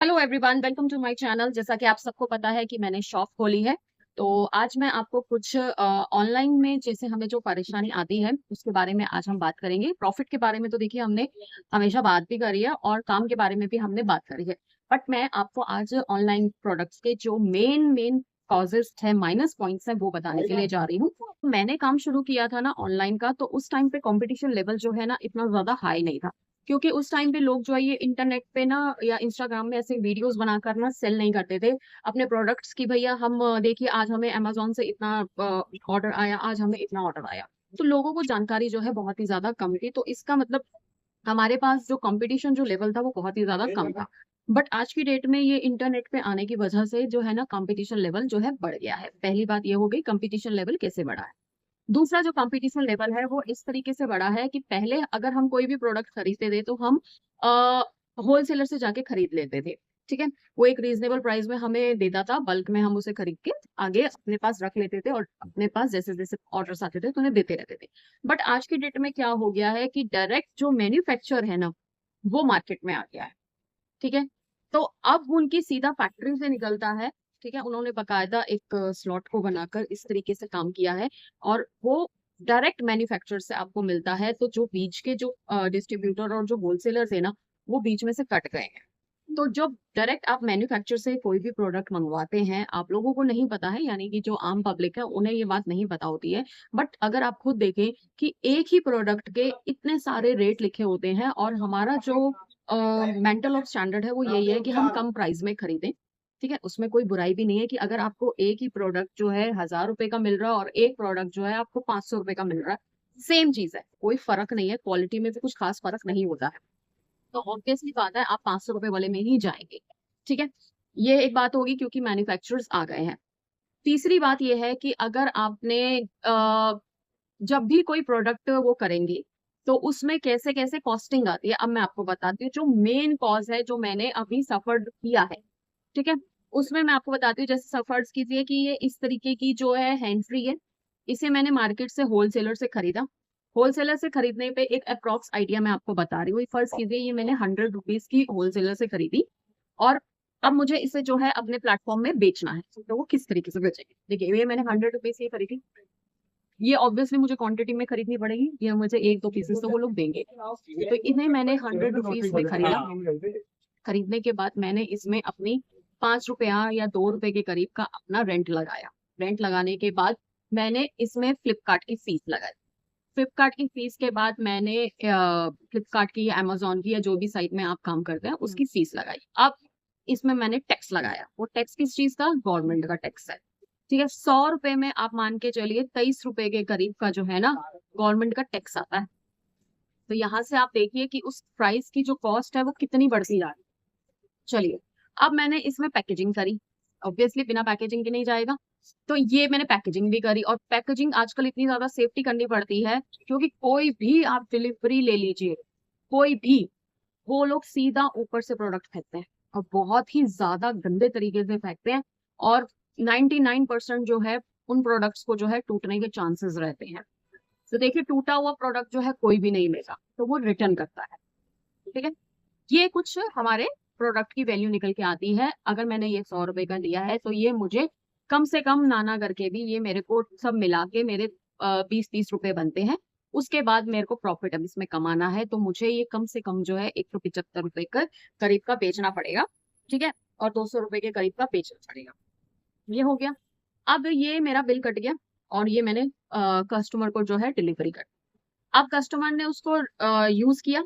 Hello everyone, welcome to my channel. जैसा कि आप सबको पता है कि मैंने शॉप खोली है। तो आज मैं आपको कुछ ऑनलाइन में जैसे हमें जो परेशानी आती है उसके बारे में आज हम बात करेंगे। प्रॉफिट के बारे में तो देखिए हमने हमेशा बात भी करी है और काम के बारे में भी हमने बात करी है। बट मैं आपको आज ऑनलाइन प्रोडक्ट्स के जो मेन मेन कॉजेस है, माइनस पॉइंट्स है, वो बताने के लिए जा रही हूँ। मैंने काम शुरू किया था ना ऑनलाइन का, तो उस टाइम पे कंपटीशन लेवल जो है ना इतना ज्यादा हाई नहीं था। क्योंकि उस टाइम पे लोग जो है ये इंटरनेट पे ना या इंस्टाग्राम में ऐसे वीडियोस बनाकर ना सेल नहीं करते थे अपने प्रोडक्ट्स की। भैया हम देखिए आज हमें अमेजोन से इतना ऑर्डर आया, आज हमें इतना ऑर्डर आया। तो लोगों को जानकारी जो है बहुत ही ज्यादा कम थी। तो इसका मतलब हमारे पास जो कंपटीशन जो लेवल था वो बहुत ही ज्यादा कम था। बट आज की डेट में ये इंटरनेट पे आने की वजह से जो है ना कंपटीशन लेवल जो है बढ़ गया है। पहली बात ये हो गई, कंपटीशन लेवल कैसे बढ़ा है। दूसरा जो कंपटीशन लेवल है वो इस तरीके से बढ़ा है कि पहले अगर हम कोई भी प्रोडक्ट खरीदते थे तो हम होलसेलर से जाके खरीद लेते थे। ठीक है, वो एक रीजनेबल प्राइस में हमें देता था, बल्क में हम उसे खरीद के आगे अपने पास रख लेते थे और अपने पास जैसे जैसे ऑर्डर्स आते थे तो उन्हें देते रहते थे। बट आज की डेट में क्या हो गया है कि डायरेक्ट जो मैन्युफैक्चर है ना वो मार्केट में आ गया है। ठीक है, तो अब उनकी सीधा फैक्ट्री से निकलता है। ठीक है, उन्होंने बकायदा एक स्लॉट को बनाकर इस तरीके से काम किया है और वो डायरेक्ट मैन्युफैक्चरर से आपको मिलता है। तो जो बीच के जो डिस्ट्रीब्यूटर और जो होलसेलर्स है ना वो बीच में से कट गए हैं। तो जब डायरेक्ट आप मैन्युफैक्चरर से कोई भी प्रोडक्ट मंगवाते हैं, आप लोगों को नहीं पता है, यानी कि जो आम पब्लिक है उन्हें ये बात नहीं पता होती है। बट अगर आप खुद देखें कि एक ही प्रोडक्ट के इतने सारे रेट लिखे होते हैं और हमारा जो मेंटल ऑफ स्टैंडर्ड है वो यही है कि हम कम प्राइस में खरीदें। ठीक है, उसमें कोई बुराई भी नहीं है कि अगर आपको एक ही प्रोडक्ट जो है 1000 रुपए का मिल रहा है और एक प्रोडक्ट जो है आपको 500 रुपए का मिल रहा है, सेम चीज है, कोई फर्क नहीं है, क्वालिटी में भी कुछ खास फर्क नहीं होता है। तो ऑब्वियसली बात है आप 500 रुपए वाले में ही जाएंगे। ठीक है, ये एक बात होगी क्योंकि मैन्युफैक्चरर्स आ गए हैं। तीसरी बात ये है कि अगर आपने जब भी कोई प्रोडक्ट वो करेंगे तो उसमें कैसे कैसे कॉस्टिंग आती है, अब मैं आपको बताती हूँ। जो मेन कॉज है जो मैंने अभी सफर किया है, ठीक है, उसमें मैं आपको बताती हूँ। जैसे सफर्स कीजिए कि ये इस तरीके की जो है हैंड फ्री है, इसे मैंने मार्केट से होलसेलर से खरीदा। होलसेलर से खरीदने पे एक अप्रॉक्स आइडिया मैं आपको बता रही हूँ। फर्ज कीजिए ये मैंने 100 रुपीज की होलसेलर से खरीदी और अब मुझे इसे जो है अपने प्लेटफॉर्म में बेचना है। तो वो किस तरीके से बेचेंगे, देखिए ये मैंने 100 रुपीज की खरीदी, ये ऑब्वियसली मुझे क्वांटिटी में खरीदनी पड़ेगी, ये मुझे एक दो पीसेस तो वो लोग देंगे। तो इन्हें मैंने 100 रुपीज में खरीदा। खरीदने के बाद मैंने इसमें अपनी 5 रुपया या 2 रुपए के करीब का अपना रेंट लगाया। रेंट लगाने के बाद मैंने इसमें फ्लिपकार्ट की फीस लगाई। फ्लिपकार्ट की फीस के बाद मैंने फ्लिपकार्ट की या अमेजोन की या जो भी साइट में आप काम करते हैं उसकी फीस लगाई। अब इसमें मैंने टैक्स लगाया। वो टैक्स किस चीज का, गवर्नमेंट का टैक्स है। ठीक है, 100 रुपए में आप मान के चलिए 23 रुपए के करीब का जो है ना गवर्नमेंट का टैक्स आता है। तो यहाँ से आप देखिए कि उस प्राइस की जो कॉस्ट है वो कितनी बढ़ती जा रही है। चलिए, अब मैंने इसमें पैकेजिंग करी, ऑब्वियसली बिना पैकेजिंग के नहीं जाएगा। तो ये मैंने पैकेजिंग भी करी और पैकेजिंग आजकल इतनी ज्यादा सेफ्टी करनी पड़ती है क्योंकि कोई भी आप डिलीवरी ले लीजिए, कोई भी, वो लोग सीधा ऊपर से प्रोडक्ट फेंकते हैं और बहुत ही ज्यादा गंदे तरीके से फेंकते हैं। और 99% जो है उन प्रोडक्ट्स को जो है टूटने के चांसेस रहते हैं। तो देखिए टूटा हुआ प्रोडक्ट जो है कोई भी नहीं लेगा, तो वो रिटर्न करता है। ठीक है, ये कुछ हमारे प्रोडक्ट की वैल्यू निकल के आती है। अगर मैंने ये 100 रुपए का लिया है तो ये मुझे कम से कम नाना करके भी ये मेरे को सब मिला के मेरे 20-30 रुपए बनते हैं। उसके बाद मेरे को प्रॉफिट अब इसमें कमाना है तो मुझे ये कम से कम जो है 175 रुपए का करीब का बेचना पड़ेगा। ठीक है, और 200 रुपए के करीब का बेचना पड़ेगा। ये हो गया। अब ये मेरा बिल कट गया और ये मैंने कस्टमर को जो है डिलीवरी कर। अब कस्टमर ने उसको यूज किया।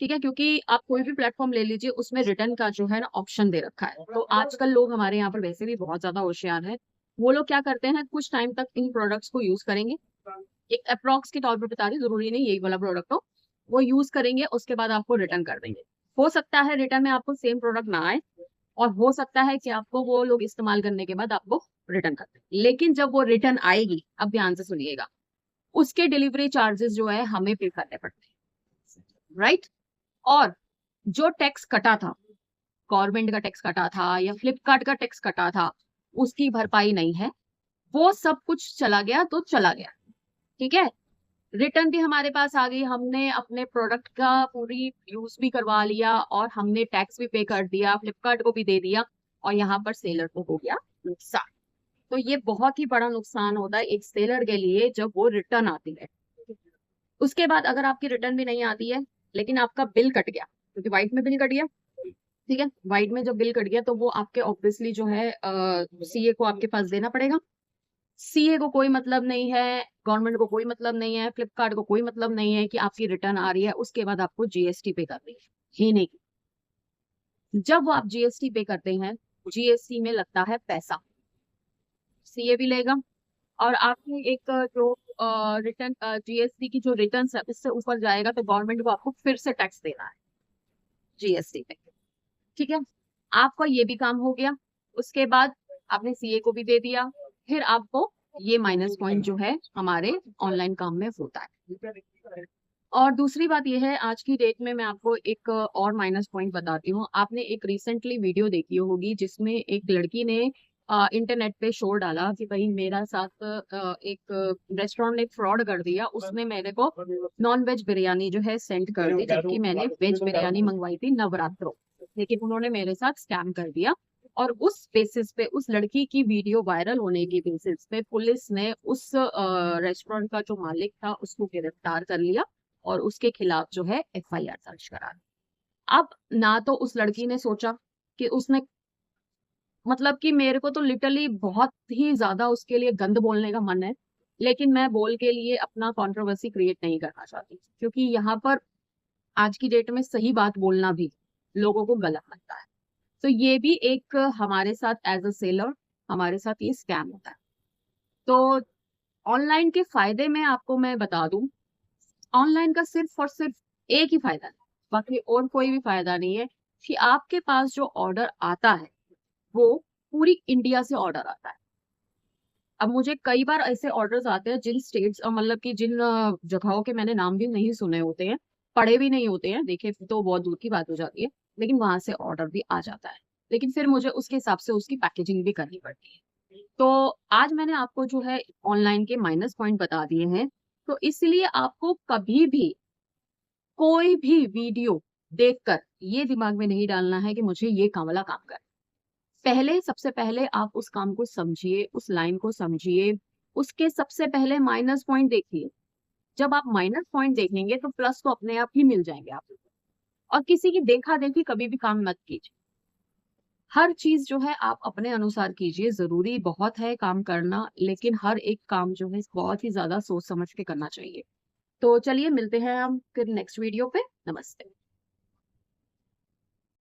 ठीक है, क्योंकि आप कोई भी प्लेटफॉर्म ले लीजिए उसमें रिटर्न का जो है ना ऑप्शन दे रखा है। तो आजकल लोग हमारे यहाँ पर वैसे भी बहुत ज्यादा होशियार है। वो लोग क्या करते हैं, कुछ टाइम तक इन प्रोडक्ट्स को यूज करेंगे। एक अप्रॉक्स के तौर पर बता रही हूँ, जरूरी नहीं यही वाला प्रोडक्ट हो। वो यूज करेंगे, उसके बाद आपको रिटर्न कर देंगे। हो सकता है रिटर्न में आपको सेम प्रोडक्ट ना आए और हो सकता है कि आपको वो लोग इस्तेमाल करने के बाद आपको रिटर्न कर दें। लेकिन जब वो रिटर्न आएगी, अब ध्यान से सुनिएगा, उसके डिलीवरी चार्जेस जो है हमें पे करने पड़ते हैं, राइट। और जो टैक्स कटा था, गवर्नमेंट का टैक्स कटा था या फ्लिपकार्ट का टैक्स कटा था, उसकी भरपाई नहीं है। वो सब कुछ चला गया तो चला गया। ठीक है, रिटर्न भी हमारे पास आ गई, हमने अपने प्रोडक्ट का पूरी यूज भी करवा लिया और हमने टैक्स भी पे कर दिया, फ्लिपकार्ट को भी दे दिया, और यहाँ पर सेलर को हो गया नुकसान। तो ये बहुत ही बड़ा नुकसान होता है एक सेलर के लिए जब वो रिटर्न आती है। उसके बाद अगर आपकी रिटर्न भी नहीं आती है लेकिन आपका बिल कट गया, क्योंकि व्हाइट में बिल कट गया, ठीक है, व्हाइट में जब बिल कट गया तो वो आपके ऑब्वियसली जो है सीए को आपके पास देना पड़ेगा। सीए को कोई मतलब नहीं है, गवर्नमेंट को कोई मतलब नहीं है, फ्लिपकार्ट को कोई मतलब नहीं है कि आपकी रिटर्न आ रही है, उसके बाद आपको जीएसटी पे करनी है ही नहीं। जब आप जीएसटी पे करते हैं, जीएसटी में लगता है पैसा, सीए भी लेगा, और आपकी एक जो रिटर्न जीएसटी की जो रिटर्न है उससे ऊपर जाएगा तो गवर्नमेंट को आपको फिर से टैक्स देना है जीएसटी पे, ठीक है। आपका ये भी काम हो गया, उसके बाद आपने सीए को भी दे दिया, फिर आपको ये माइनस पॉइंट जो है हमारे ऑनलाइन काम में होता है। और दूसरी बात ये है, आज की डेट में मैं आपको एक और माइनस पॉइंट बताती हूँ। आपने एक रिसेंटली वीडियो देखी होगी जिसमें एक लड़की ने इंटरनेट पे शो डाला कि भाई मेरा साथ एक रेस्टोरेंट ने फ्रॉड कर दिया, उसने मेरे को नॉन वेज बिरयानी जो है सेंड कर दी, जबकि मैंने वेज बिरयानी मंगवाई थी नवरात्रों, लेकिन उन्होंने मेरे साथ स्कैम कर दिया। और उस बेसिस पे, उस लड़की की वीडियो वायरल होने की बेसिस पे, पुलिस ने उस रेस्टोरेंट का जो मालिक था उसको गिरफ्तार कर लिया और उसके खिलाफ जो है एफआईआर दर्ज करा दी। अब ना तो उस लड़की ने सोचा कि उसने, मतलब कि मेरे को तो लिटरली बहुत ही ज्यादा उसके लिए गंद बोलने का मन है, लेकिन मैं बोल के लिए अपना कंट्रोवर्सी क्रिएट नहीं करना चाहती, क्योंकि यहाँ पर आज की डेट में सही बात बोलना भी लोगों को गलत लगता है। तो ये भी एक हमारे साथ एज अ सेलर हमारे साथ ये स्कैम होता है। तो ऑनलाइन के फायदे में आपको मैं बता दूं, ऑनलाइन का सिर्फ और सिर्फ एक ही फायदा है, बाकी और कोई भी फायदा नहीं है, कि आपके पास जो ऑर्डर आता है वो पूरी इंडिया से ऑर्डर आता है। अब मुझे कई बार ऐसे ऑर्डर्स आते हैं जिन स्टेट्स, मतलब कि जिन जगहों के मैंने नाम भी नहीं सुने होते हैं, पढ़े भी नहीं होते हैं, देखे तो बहुत दूर की बात हो जाती है, लेकिन वहां से ऑर्डर भी आ जाता है, लेकिन फिर मुझे उसके हिसाब से उसकी पैकेजिंग भी करनी पड़ती है। तो आज मैंने आपको जो है ऑनलाइन के माइनस पॉइंट बता दिए हैं, तो इसलिए आपको कभी भी कोई भी वीडियो देखकर ये दिमाग में नहीं डालना है कि मुझे ये काम वाला काम कर। पहले, सबसे पहले आप उस काम को समझिए, उस लाइन को समझिए, उसके सबसे पहले माइनस पॉइंट देखिए। जब आप माइनस पॉइंट देखेंगे तो प्लस तो अपने आप ही मिल जाएंगे आपको। और किसी की देखा देखी कभी भी काम मत कीजिए, हर चीज जो है आप अपने अनुसार कीजिए। जरूरी बहुत है काम करना, लेकिन हर एक काम जो है बहुत ही ज्यादा सोच समझ के करना चाहिए। तो चलिए मिलते हैं हम फिर नेक्स्ट वीडियो पे। नमस्ते।